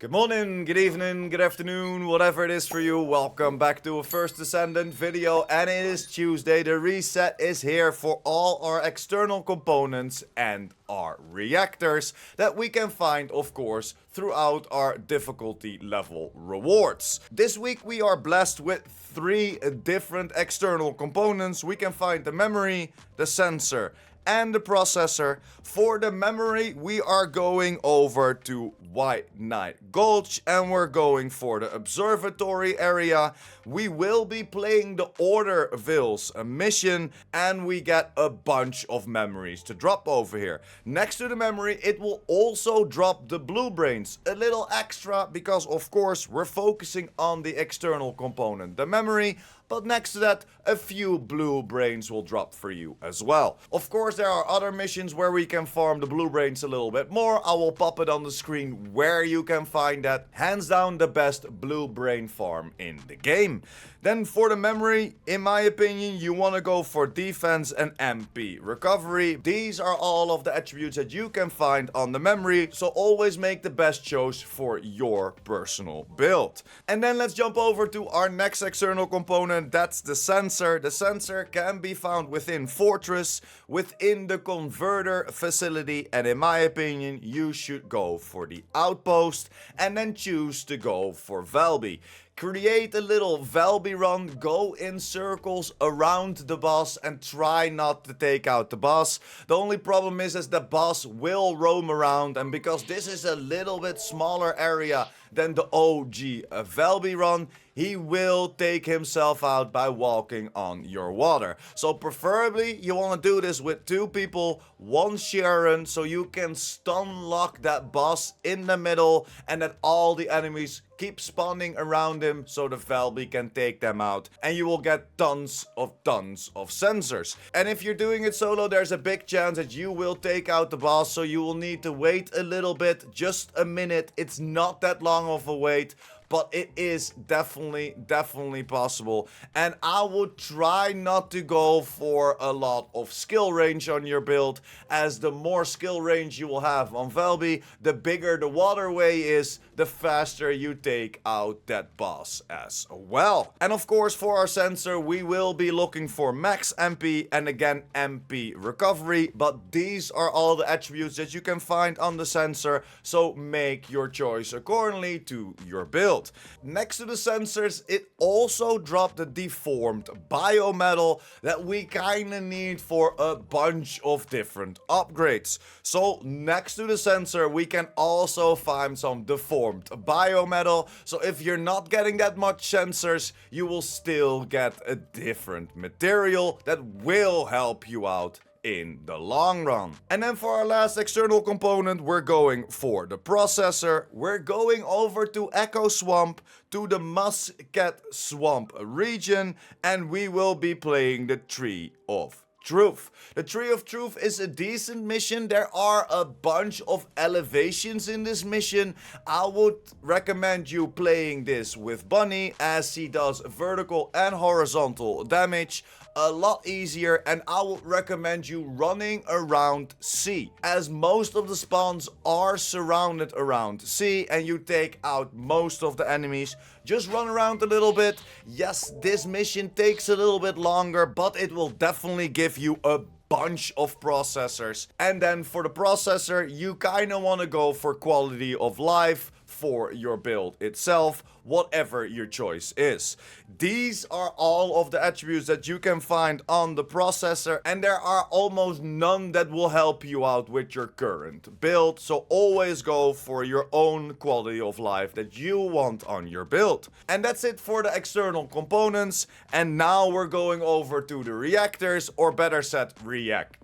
Good morning, good evening, good afternoon, whatever it is for you. Welcome back to a first Descendant video, and it is Tuesday. The reset is here for all our external components and our reactors that we can find, of course, throughout our difficulty level rewards. This week we are blessed with 3 different external components. We can find the memory, the sensor, and the processor. For the memory, we are going over to White Knight Gulch and we're going for the observatory area. We will be playing the Order Vils mission and we get a bunch of memories to drop over here. Next to the memory, it will also drop the blue brains, a little extra because of course we're focusing on the external component, the memory. But next to that, a few blue brains will drop for you as well. Of course, there are other missions where we can farm the blue brains a little bit more. I will pop it on the screen where you can find that. Hands down the best blue brain farm in the game. Then for the memory, in my opinion, you want to go for defense and MP recovery. These are all of the attributes that you can find on the memory. So always make the best choice for your personal build. And then let's jump over to our next external component. That's the sensor. The sensor can be found within Fortress, within the converter facility, and in my opinion you should go for the outpost and then choose to go for Valby. Create a little Valby run, go in circles around the boss and try not to take out the boss. The only problem is the boss will roam around, and because this is a little bit smaller area than the OG Valby run, he will take himself out by walking on your water. So preferably you want to do this with 2 people, 1 Sharon, so you can stun lock that boss in the middle and that all the enemies keep spawning around him so the Valby can take them out, and you will get tons of sensors. And if you're doing it solo, there's a big chance that you will take out the boss, so you will need to wait a little bit, just a minute. It's not that long of a wait, but it is definitely possible. And I would try not to go for a lot of skill range on your build, as the more skill range you will have on Valby, the bigger the waterway is, the faster you take out that boss as well. And of course, for our sensor, we will be looking for max MP and again MP recovery, but these are all the attributes that you can find on the sensor, so make your choice accordingly to your build. Next to the sensors, it also dropped the deformed biometal that we kinda need for a bunch of different upgrades. So next to the sensor, we can also find some deformed biometal. So if you're not getting that much sensors, you will still get a different material that will help you out in the long run. And then for our last external component, we're going for the processor. We're going over to Echo Swamp, to the Muscat Swamp region, and we will be playing the Tree of Truth. The Tree of Truth is a decent mission. There are a bunch of elevations in this mission. I would recommend you playing this with Bunny, as he does vertical and horizontal damage a lot easier, and I would recommend you running around C, as most of the spawns are surrounded around C and you take out most of the enemies. Just run around a little bit. Yes, this mission takes a little bit longer, but it will definitely give you a bunch of processors. And then for the processor, you kind of want to go for quality of life for your build itself, whatever your choice is. These are all of the attributes that you can find on the processor, and there are almost none that will help you out with your current build, so always go for your own quality of life that you want on your build. And that's it for the external components, and now we're going over to the reactors, or better said, reactor.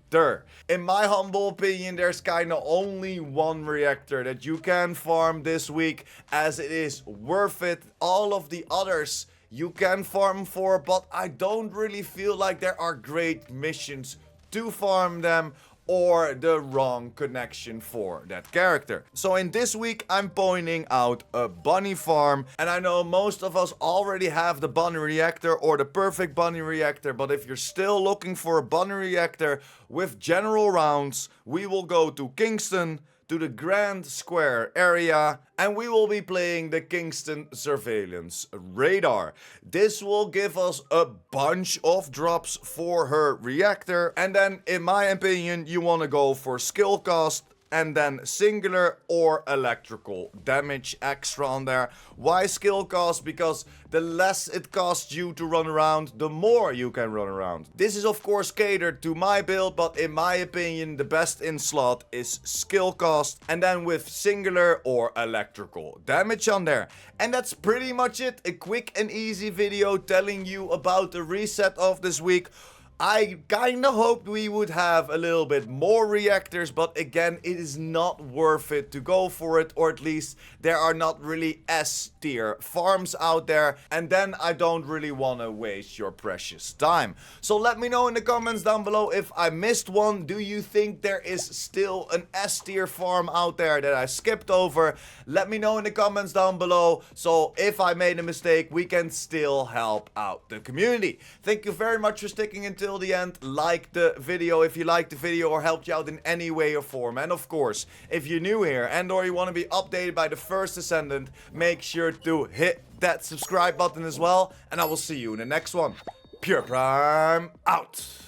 In my humble opinion, there's kinda only 1 reactor that you can farm this week, as it is worth it. All of the others you can farm for, but I don't really feel like there are great missions to farm them, or the wrong connection for that character. So in this week, I'm pointing out a bunny farm, and I know most of us already have the bunny reactor or the perfect bunny reactor, but if you're still looking for a bunny reactor with general rounds, we will go to Kingston, to the Grand Square area, and we will be playing the Kingston Surveillance Radar. This will give us a bunch of drops for her reactor, and then in my opinion you want to go for skill cost and then singular or electrical damage extra on there. Why skill cost? Because the less it costs you to run around, the more you can run around. This is of course catered to my build, but in my opinion the best in slot is skill cost and then with singular or electrical damage on there. And that's pretty much it. A quick and easy video telling you about the reset of this week. I kinda hoped we would have a little bit more reactors, but again, it is not worth it to go for it, or at least there are not really S tier farms out there, and then I don't really want to waste your precious time. So let me know in the comments down below if I missed one. Do you think there is still an S tier farm out there that I skipped over? Let me know in the comments down below, so if I made a mistake, we can still help out the community. Thank you very much for sticking until the end. Like the video if you liked the video or helped you out in any way or form. And of course, if you're new here and or you want to be updated by the first Descendant, make sure to hit that subscribe button as well. And I will see you in the next one. PurePrime out.